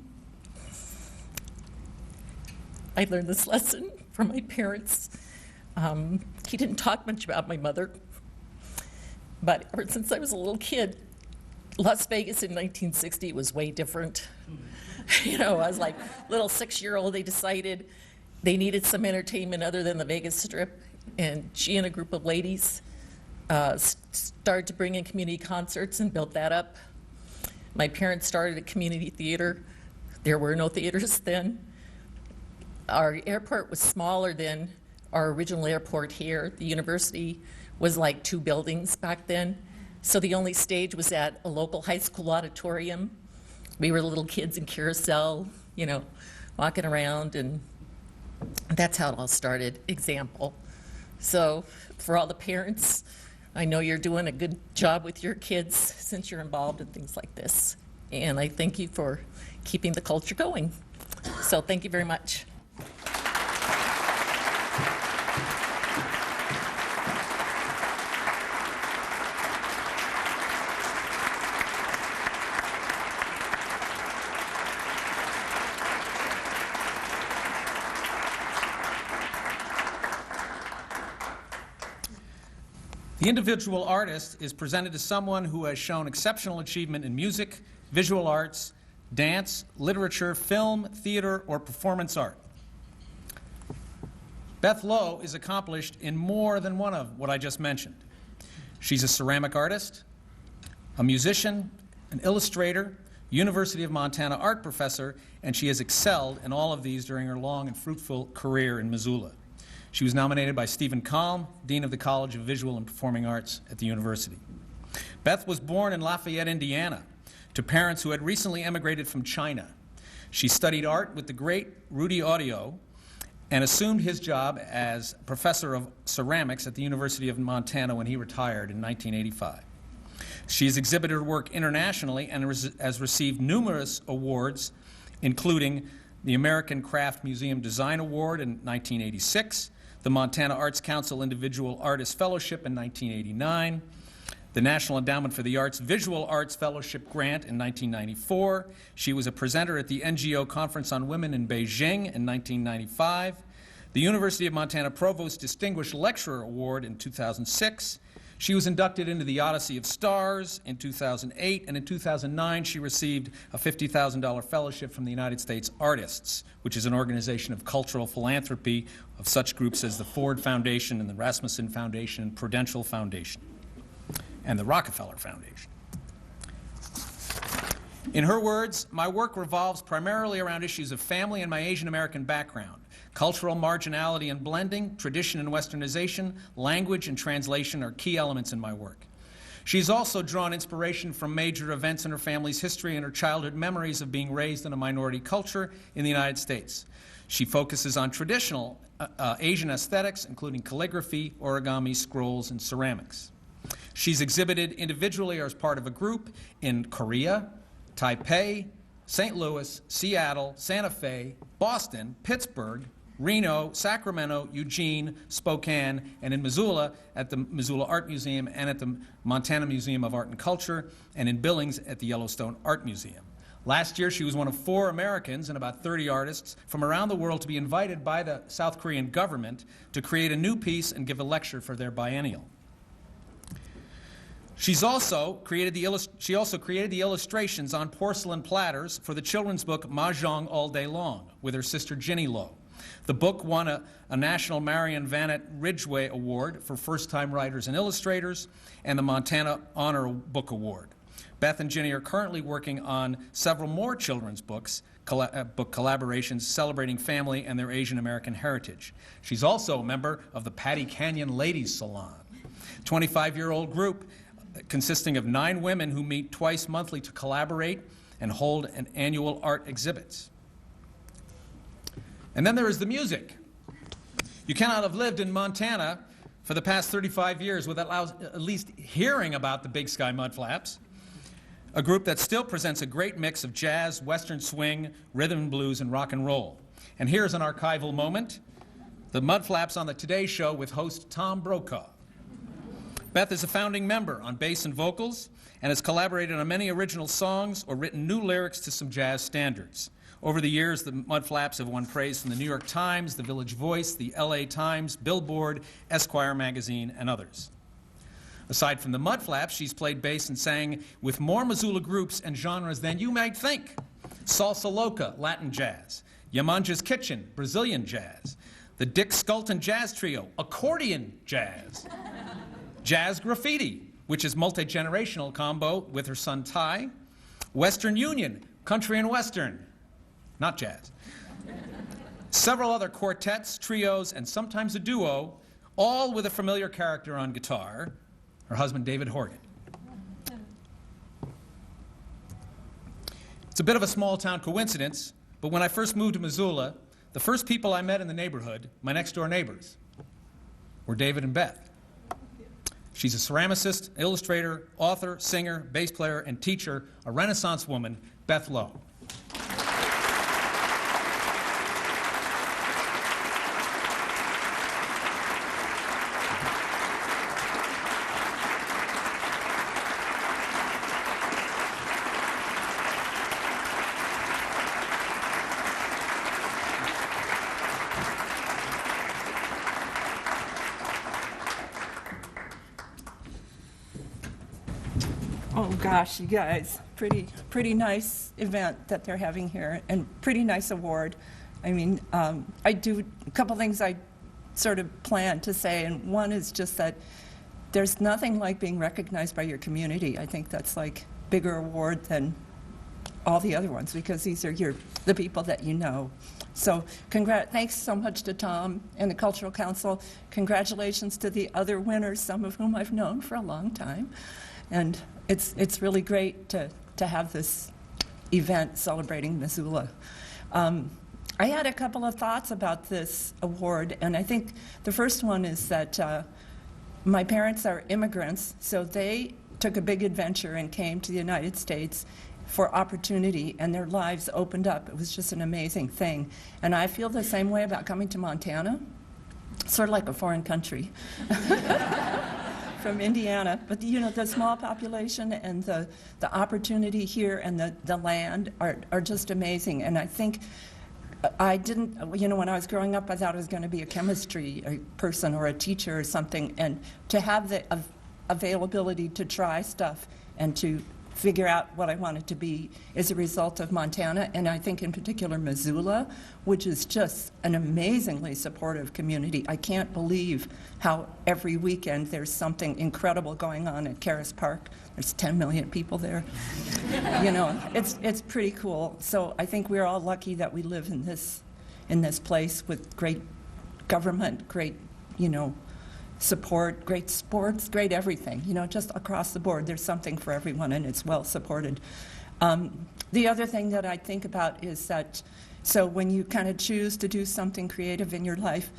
I learned this lesson from my parents. He didn't talk much about my mother, but ever since I was a little kid, Las Vegas in 1960 was way different. You know, I was like little 6-year-old. They decided they needed some entertainment other than the Vegas Strip, and she and a group of ladies started to bring in community concerts and built that up. My parents started a community theater. There were no theaters then. Our airport was smaller than our original airport here. The university was like 2 buildings back then. So the only stage was at a local high school auditorium. We were little kids in carousel, you know, walking around, and that's how it all started. Example. So for all the parents, I know you're doing a good job with your kids since you're involved in things like this. And I thank you for keeping the culture going. So thank you very much. The individual artist is presented as someone who has shown exceptional achievement in music, visual arts, dance, literature, film, theater, or performance art. Beth Lowe is accomplished in more than one of what I just mentioned. She's a ceramic artist, a musician, an illustrator, University of Montana art professor, and she has excelled in all of these during her long and fruitful career in Missoula. She was nominated by Stephen Kalm, Dean of the College of Visual and Performing Arts at the university. Beth was born in Lafayette, Indiana, to parents who had recently emigrated from China. She studied art with the great Rudy Audio and assumed his job as professor of ceramics at the University of Montana when he retired in 1985. She has exhibited her work internationally and has received numerous awards, including the American Craft Museum Design Award in 1986, the Montana Arts Council Individual Artist Fellowship in 1989, the National Endowment for the Arts Visual Arts Fellowship Grant in 1994. She was a presenter at the NGO Conference on Women in Beijing in 1995, the University of Montana Provost Distinguished Lecturer Award in 2006. She was inducted into the Odyssey of Stars in 2008, and in 2009 she received a $50,000 fellowship from the United States Artists, which is an organization of cultural philanthropy of such groups as the Ford Foundation and the Rasmussen Foundation and Prudential Foundation and the Rockefeller Foundation. In her words, my work revolves primarily around issues of family and my Asian American background, cultural marginality and blending, tradition and westernization, language and translation are key elements in my work. She's also drawn inspiration from major events in her family's history and her childhood memories of being raised in a minority culture in the United States. She focuses on traditional Asian aesthetics, including calligraphy, origami, scrolls, and ceramics. She's exhibited individually or as part of a group in Korea, Taipei, St. Louis, Seattle, Santa Fe, Boston, Pittsburgh, Reno, Sacramento, Eugene, Spokane, and in Missoula at the Missoula Art Museum and at the Montana Museum of Art and Culture, and in Billings at the Yellowstone Art Museum. Last year, she was one of 4 Americans and about 30 artists from around the world to be invited by the South Korean government to create a new piece and give a lecture for their biennial. She also created the illustrations on porcelain platters for the children's book Mahjong All Day Long with her sister Ginny Lowe. The book won a National Marion Vannet Ridgway Award for first-time writers and illustrators and the Montana Honor Book Award. Beth and Ginny are currently working on several more children's book collaborations celebrating family and their Asian American heritage. She's also a member of the Patty Canyon Ladies Salon, a 25-year-old group consisting of 9 women who meet twice monthly to collaborate and hold an annual art exhibits. And then there is the music. You cannot have lived in Montana for the past 35 years without at least hearing about the Big Sky Mudflaps, a group that still presents a great mix of jazz, western swing, rhythm and blues, and rock and roll. And here's an archival moment, the Mudflaps on the Today Show with host Tom Brokaw. Beth is a founding member on bass and vocals and has collaborated on many original songs or written new lyrics to some jazz standards. Over the years, the Mudflaps have won praise from the New York Times, the Village Voice, the LA Times, Billboard, Esquire magazine, and others. Aside from the Mudflaps, she's played bass and sang with more Missoula groups and genres than you might think. Salsa Loca, Latin jazz. Yamanja's Kitchen, Brazilian jazz. The Dick Sculton Jazz Trio, accordion jazz. Jazz Graffiti, which is multi-generational combo with her son Ty. Western Union, country and western, not jazz. Several other quartets, trios, and sometimes a duo, all with a familiar character on guitar, her husband David Horgan. It's a bit of a small-town coincidence, but when I first moved to Missoula, the first people I met in the neighborhood, my next-door neighbors, were David and Beth. She's a ceramicist, illustrator, author, singer, bass player, and teacher, a Renaissance woman, Beth Lowe. Oh gosh, you guys, pretty nice event that they're having here, and pretty nice award. I mean, I do a couple things I sort of plan to say, and one is just that there's nothing like being recognized by your community. I think that's like bigger award than all the other ones, because these are the people that you know. So thanks so much to Tom and the Cultural Council. Congratulations to the other winners, some of whom I've known for a long time. And it's really great to have this event celebrating Missoula. I had a couple of thoughts about this award, and I think the first one is that my parents are immigrants, so they took a big adventure and came to the United States for opportunity, and their lives opened up. It was just an amazing thing. And I feel the same way about coming to Montana, sort of like a foreign country. From Indiana, but you know, the small population and the opportunity here and the land are just amazing. And I think I didn't, you know, when I was growing up, I thought I was going to be a chemistry person or a teacher or something, and to have the availability to try stuff and to figure out what I wanted to be is a result of Montana, and I think in particular Missoula, which is just an amazingly supportive community. I can't believe how every weekend there's something incredible going on at Caras Park. There's 10 million people there. You know, it's pretty cool. So I think we're all lucky that we live in this place with great government, great, you know, support, great sports, great everything. You know, just across the board, there's something for everyone, and it's well supported. The other thing that I think about is that, so when you kind of choose to do something creative in your life,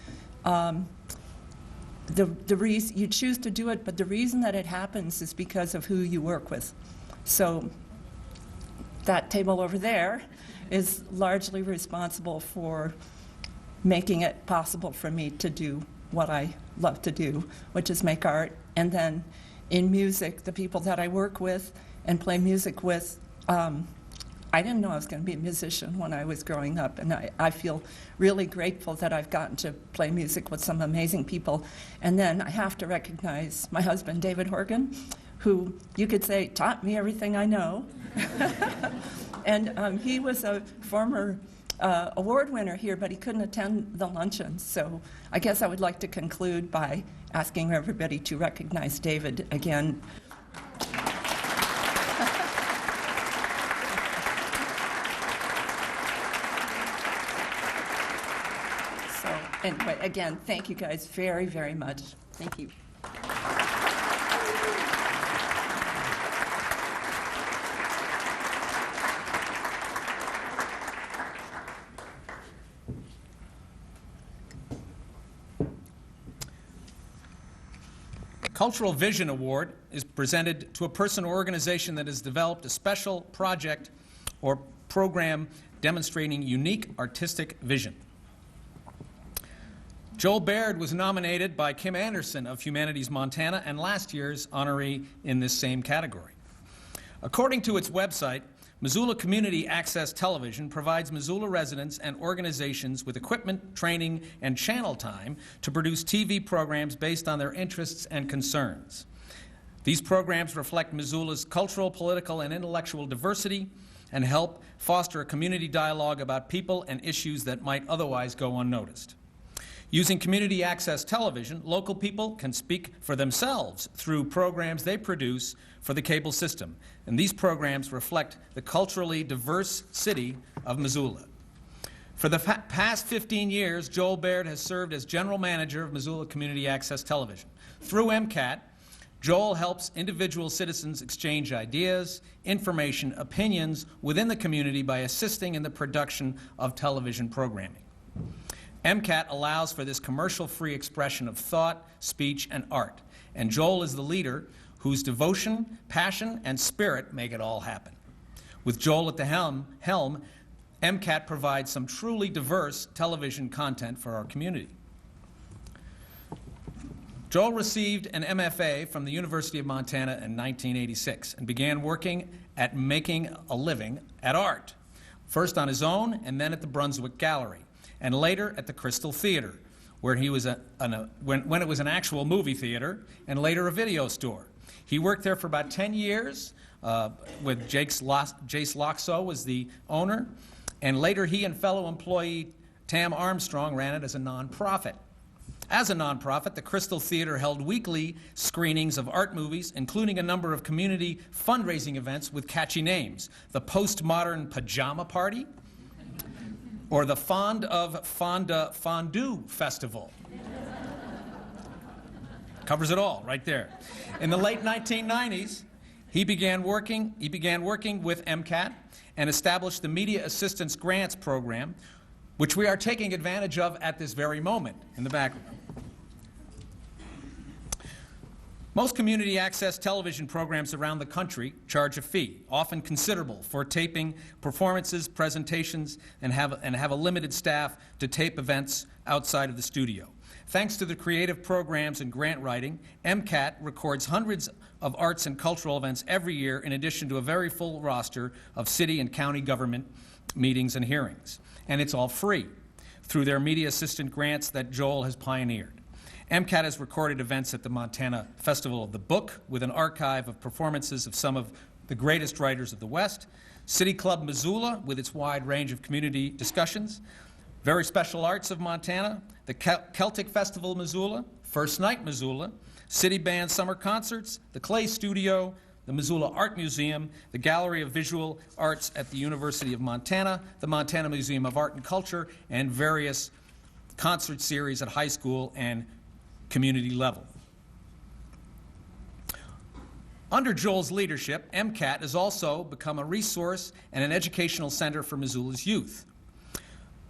the reason you choose to do it, but the reason that it happens is because of who you work with. So that table over there is largely responsible for making it possible for me to do what I love to do, which is make art. And then in music, the people that I work with and play music with, I didn't know I was going to be a musician when I was growing up, and I feel really grateful that I've gotten to play music with some amazing people. And then I have to recognize my husband, David Horgan, who you could say taught me everything I know. And he was a former award winner here, but he couldn't attend the luncheon. So I guess I would like to conclude by asking everybody to recognize David again. So anyway, again, thank you guys very, very much. Thank you. Cultural Vision Award is presented to a person or organization that has developed a special project or program demonstrating unique artistic vision. Joel Baird was nominated by Kim Anderson of Humanities Montana and last year's honoree in this same category. According to its website, Missoula Community Access Television provides Missoula residents and organizations with equipment, training, and channel time to produce TV programs based on their interests and concerns. These programs reflect Missoula's cultural, political, and intellectual diversity and help foster a community dialogue about people and issues that might otherwise go unnoticed. Using community access television, local people can speak for themselves through programs they produce for the cable system, and these programs reflect the culturally diverse city of Missoula. For the past 15 years, Joel Baird has served as general manager of Missoula Community Access Television. Through MCAT, Joel helps individual citizens exchange ideas, information, opinions within the community by assisting in the production of television programming. MCAT allows for this commercial-free expression of thought, speech, and art, and Joel is the leader whose devotion, passion, and spirit make it all happen. With Joel at the helm, MCAT provides some truly diverse television content for our community. Joel received an MFA from the University of Montana in 1986 and began working at making a living at art, first on his own and then at the Brunswick Gallery, and later at the Crystal Theater, where he was when it was an actual movie theater, and later a video store. He worked there for about 10 years with Jace Loxo was the owner, and later he and fellow employee Tam Armstrong ran it as a nonprofit. As a nonprofit, the Crystal Theater held weekly screenings of art movies, including a number of community fundraising events with catchy names: the Postmodern Pajama Party, or the Fond of Fonda Fondue Festival. Covers it all right there. In the late 1990s, He began working with MCAT and established the Media Assistance Grants Program, which we are taking advantage of at this very moment in the background. Most community access television programs around the country charge a fee, often considerable, for taping performances, presentations, and have a limited staff to tape events outside of the studio. Thanks to the creative programs and grant writing, MCAT records hundreds of arts and cultural events every year, in addition to a very full roster of city and county government meetings and hearings. And it's all free through their media assistant grants that Joel has pioneered. MCAT has recorded events at the Montana Festival of the Book with an archive of performances of some of the greatest writers of the West, City Club Missoula with its wide range of community discussions, Very Special Arts of Montana, the Celtic Festival Missoula, First Night Missoula, City Band Summer Concerts, the Clay Studio, the Missoula Art Museum, the Gallery of Visual Arts at the University of Montana, the Montana Museum of Art and Culture, and various concert series at high school and community level. Under Joel's leadership, MCAT has also become a resource and an educational center for Missoula's youth.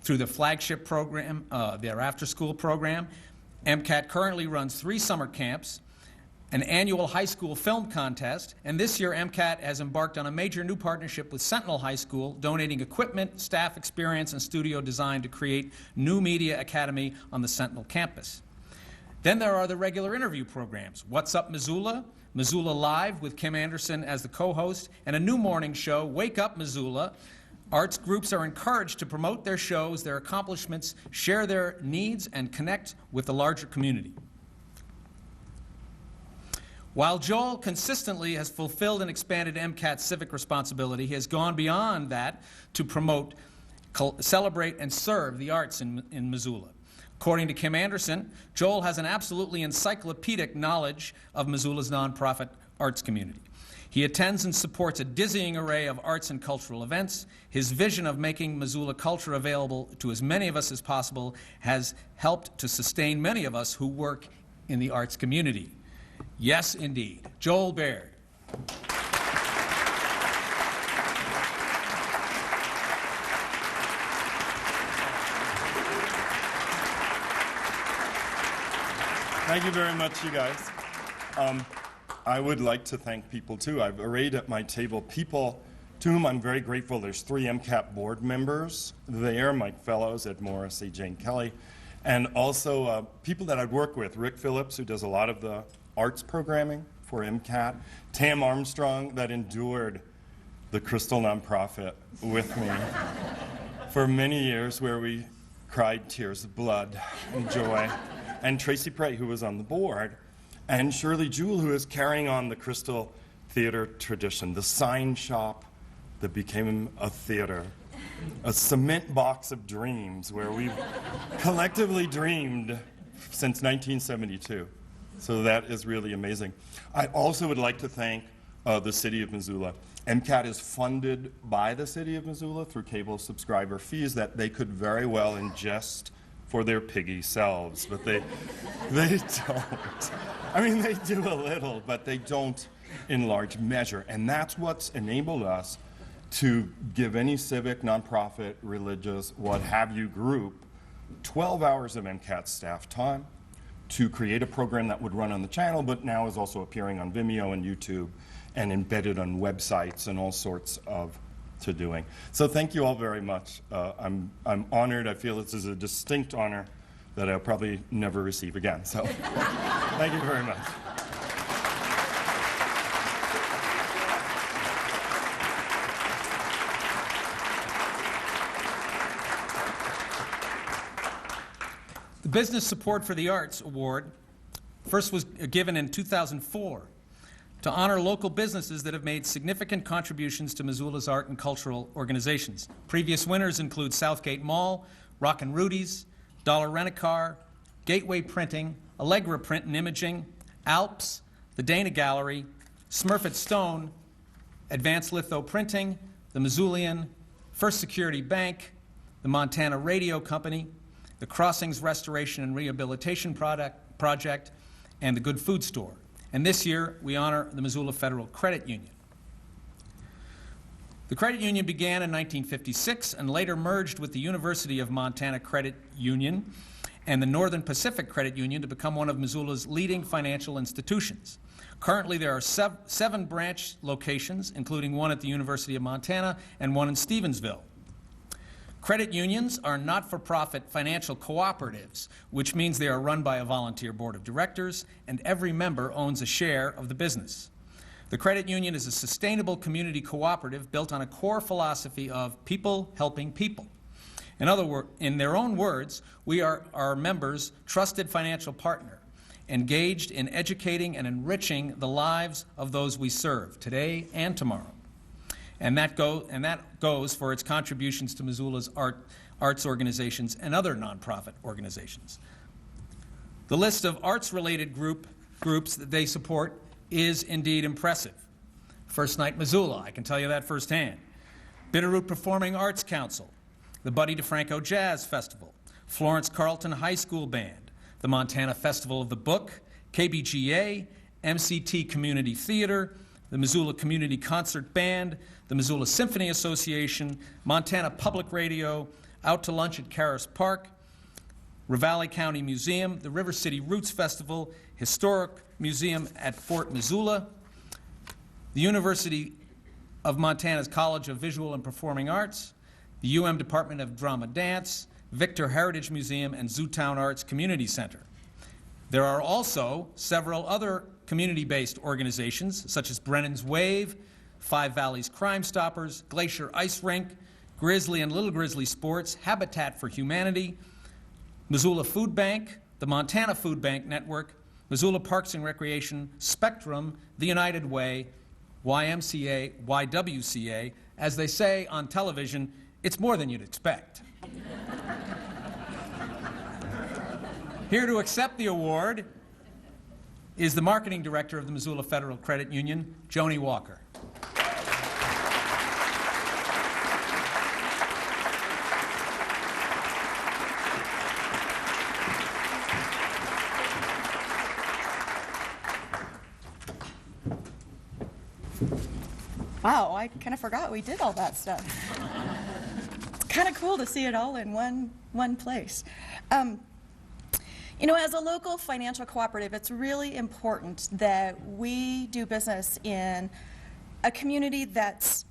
Through the flagship program, their after-school program, MCAT currently runs 3 summer camps, an annual high school film contest, and this year MCAT has embarked on a major new partnership with Sentinel High School, donating equipment, staff experience, and studio design to create new media academy on the Sentinel campus. Then there are the regular interview programs, What's Up Missoula, Missoula Live with Kim Anderson as the co-host, and a new morning show, Wake Up Missoula. Arts groups are encouraged to promote their shows, their accomplishments, share their needs, and connect with the larger community. While Joel consistently has fulfilled and expanded MCAT's civic responsibility, he has gone beyond that to promote, celebrate, and serve the arts in Missoula. According to Kim Anderson, Joel has an absolutely encyclopedic knowledge of Missoula's nonprofit arts community. He attends and supports a dizzying array of arts and cultural events. His vision of making Missoula culture available to as many of us as possible has helped to sustain many of us who work in the arts community. Yes, indeed. Joel Baird. Thank you very much, you guys. I would like to thank people, too. I've arrayed at my table people to whom I'm very grateful. There's 3 MCAT board members there, Mike Fellows, Ed Morrissey, Jane Kelly, and also people that I'd work with, Rick Phillips, who does a lot of the arts programming for MCAT, Tam Armstrong, that endured the Crystal nonprofit with me for many years, where we cried tears of blood and joy, and Tracy Prey, who was on the board, and Shirley Jewell, who is carrying on the Crystal theater tradition, the sign shop that became a theater, a cement box of dreams where we've collectively dreamed since 1972. So that is really amazing. I also would like to thank the City of Missoula. MCAT is funded by the City of Missoula through cable subscriber fees that they could very well ingest for their piggy selves, but they don't. I mean, they do a little, but they don't in large measure. And that's what's enabled us to give any civic, nonprofit, religious, what have you group 12 hours of MCAT staff time to create a program that would run on the channel, but now is also appearing on Vimeo and YouTube and embedded on websites and all sorts of to doing. So thank you all very much. I'm honored. I feel this is a distinct honor that I'll probably never receive again. So thank you very much. The Business Support for the Arts Award first was given in 2004 to honor local businesses that have made significant contributions to Missoula's art and cultural organizations. Previous winners include Southgate Mall, Rockin' Rudy's, Dollar Rent-A-Car, Gateway Printing, Allegra Print and Imaging, Alps, the Dana Gallery, Smurfett Stone, Advanced Litho Printing, the Missoulian, First Security Bank, the Montana Radio Company, the Crossings Restoration and Rehabilitation Project, and the Good Food Store. And this year, we honor the Missoula Federal Credit Union. The credit union began in 1956 and later merged with the University of Montana Credit Union and the Northern Pacific Credit Union to become one of Missoula's leading financial institutions. Currently, there are 7 branch locations, including one at the University of Montana and one in Stevensville. Credit unions are not-for-profit financial cooperatives, which means they are run by a volunteer board of directors, and every member owns a share of the business. The credit union is a sustainable community cooperative built on a core philosophy of people helping people. In their own words, we are our members' trusted financial partner, engaged in educating and enriching the lives of those we serve, today and tomorrow. And that goes for its contributions to Missoula's arts organizations and other nonprofit organizations. The list of arts-related groups that they support is indeed impressive. First Night Missoula, I can tell you that firsthand. Bitterroot Performing Arts Council, the Buddy DeFranco Jazz Festival, Florence Carlton High School Band, the Montana Festival of the Book, KBGA, MCT Community Theater, the Missoula Community Concert Band, the Missoula Symphony Association, Montana Public Radio, Out to Lunch at Caris Park, Ravalli County Museum, the River City Roots Festival, Historic Museum at Fort Missoula, the University of Montana's College of Visual and Performing Arts, the UM Department of Drama Dance, Victor Heritage Museum, and Zootown Arts Community Center. There are also several other community-based organizations, such as Brennan's Wave, Five Valleys Crime Stoppers, Glacier Ice Rink, Grizzly and Little Grizzly Sports, Habitat for Humanity, Missoula Food Bank, the Montana Food Bank Network, Missoula Parks and Recreation, Spectrum, The United Way, YMCA, YWCA. As they say on television, it's more than you'd expect. Here to accept the award is the marketing director of the Missoula Federal Credit Union, Joni Walker. Wow, I kind of forgot we did all that stuff. It's kind of cool to see it all in one place. You know, as a local financial cooperative, it's really important that we do business in a community that's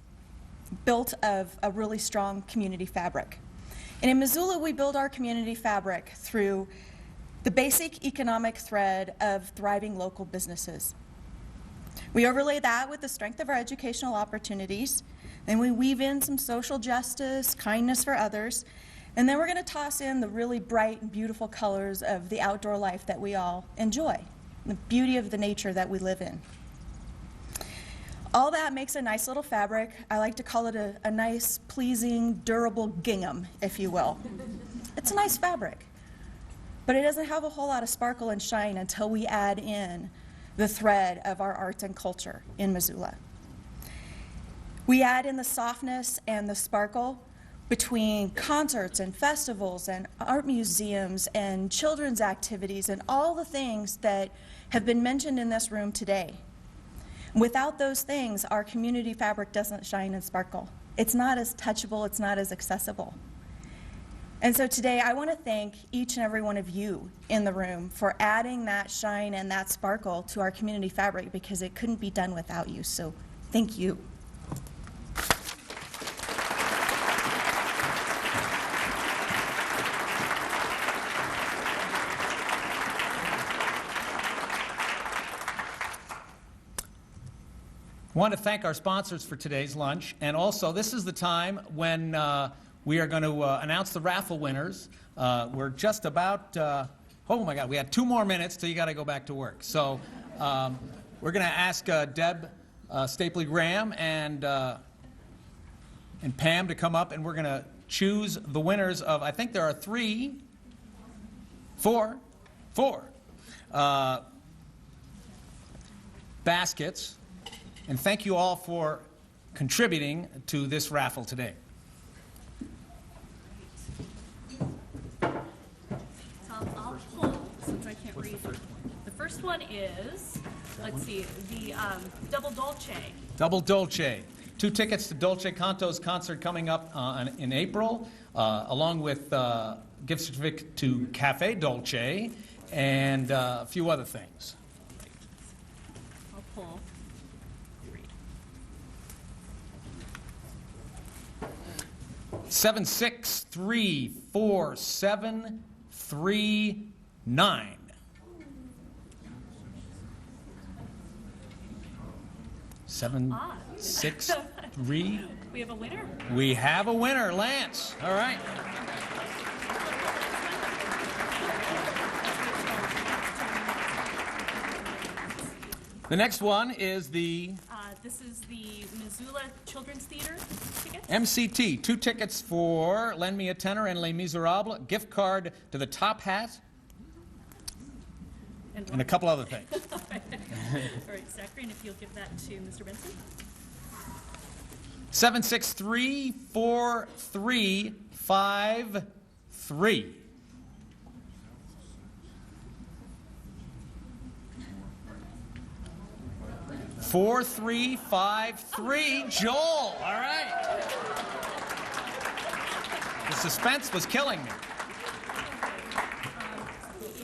built of a really strong community fabric. And in Missoula, we build our community fabric through the basic economic thread of thriving local businesses. We overlay that with the strength of our educational opportunities, then we weave in some social justice, kindness for others, and then we're going to toss in the really bright and beautiful colors of the outdoor life that we all enjoy, the beauty of the nature that we live in. All that makes a nice little fabric. I like to call it a nice, pleasing, durable gingham, if you will. It's a nice fabric, but it doesn't have a whole lot of sparkle and shine until we add in the thread of our arts and culture in Missoula. We add in the softness and the sparkle between concerts and festivals and art museums and children's activities and all the things that have been mentioned in this room today. Without those things, our community fabric doesn't shine and sparkle. It's not as touchable, it's not as accessible. And so today I want to thank each and every one of you in the room for adding that shine and that sparkle to our community fabric, because it couldn't be done without you. So thank you. I want to thank our sponsors for today's lunch, and also this is the time when we are going to announce the raffle winners. We're just about, oh my God, we had 2 more minutes till you got to go back to work. So we're going to ask Deb Stapley Graham and Pam to come up, and we're going to choose the winners of, I think there are 4 baskets. And thank you all for contributing to this raffle today. I'll pull, since I can't read. The first one is, let's see, the Double Dolce. Double Dolce. 2 tickets to Dolce Canto's concert coming up in April, along with gift certificate to Cafe Dolce and a few other things. I'll pull. 76347339. 763. We have a winner. We have a winner, Lance. All right. The next one is the This is the Missoula Children's Theater tickets. MCT. 2 tickets for Lend Me a Tenor and Les Miserables, gift card to the Top Hat, and a couple other things. All right, Zachary, and if you'll give that to Mr. Benson. 7634353. Four, 3, 5, 3. Joel. All right. The suspense was killing me. Is the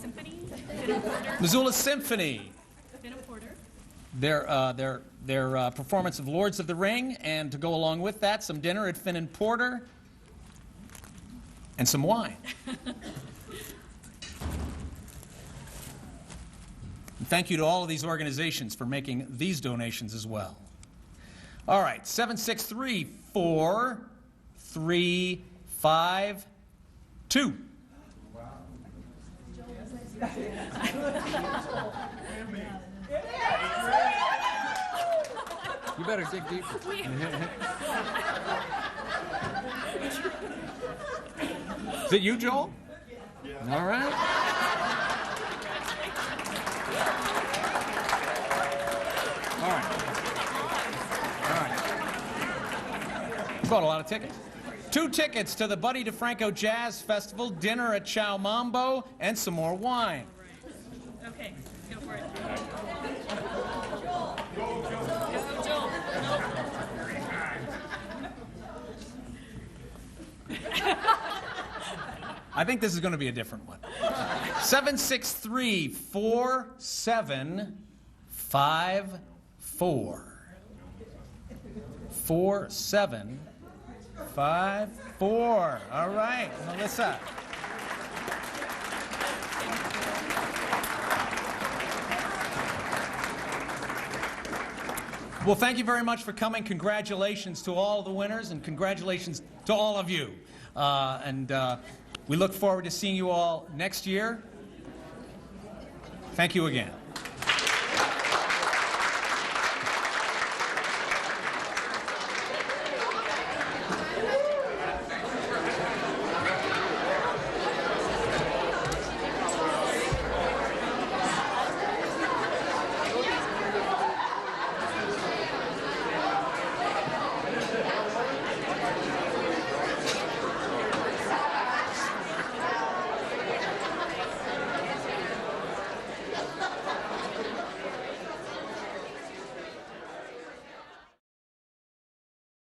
Symphony, Finn Porter. Missoula Symphony. Finn Porter. Their performance of Lords of the Ring, and to go along with that, some dinner at Finn and Porter, and some wine. And thank you to all of these organizations for making these donations as well. All right, 7634352. You better dig deeper. Is it you, Joel? Yeah. All right. All right. All right. You bought a lot of tickets. 2 tickets to the Buddy DeFranco Jazz Festival, dinner at Chow Mambo, and some more wine. Okay, go for it. Go, Joel. I think this is going to be a different one. 7634754. 4754. All right, Melissa. Well, thank you very much for coming. Congratulations to all the winners, and congratulations to all of you. We look forward to seeing you all next year. Thank you again.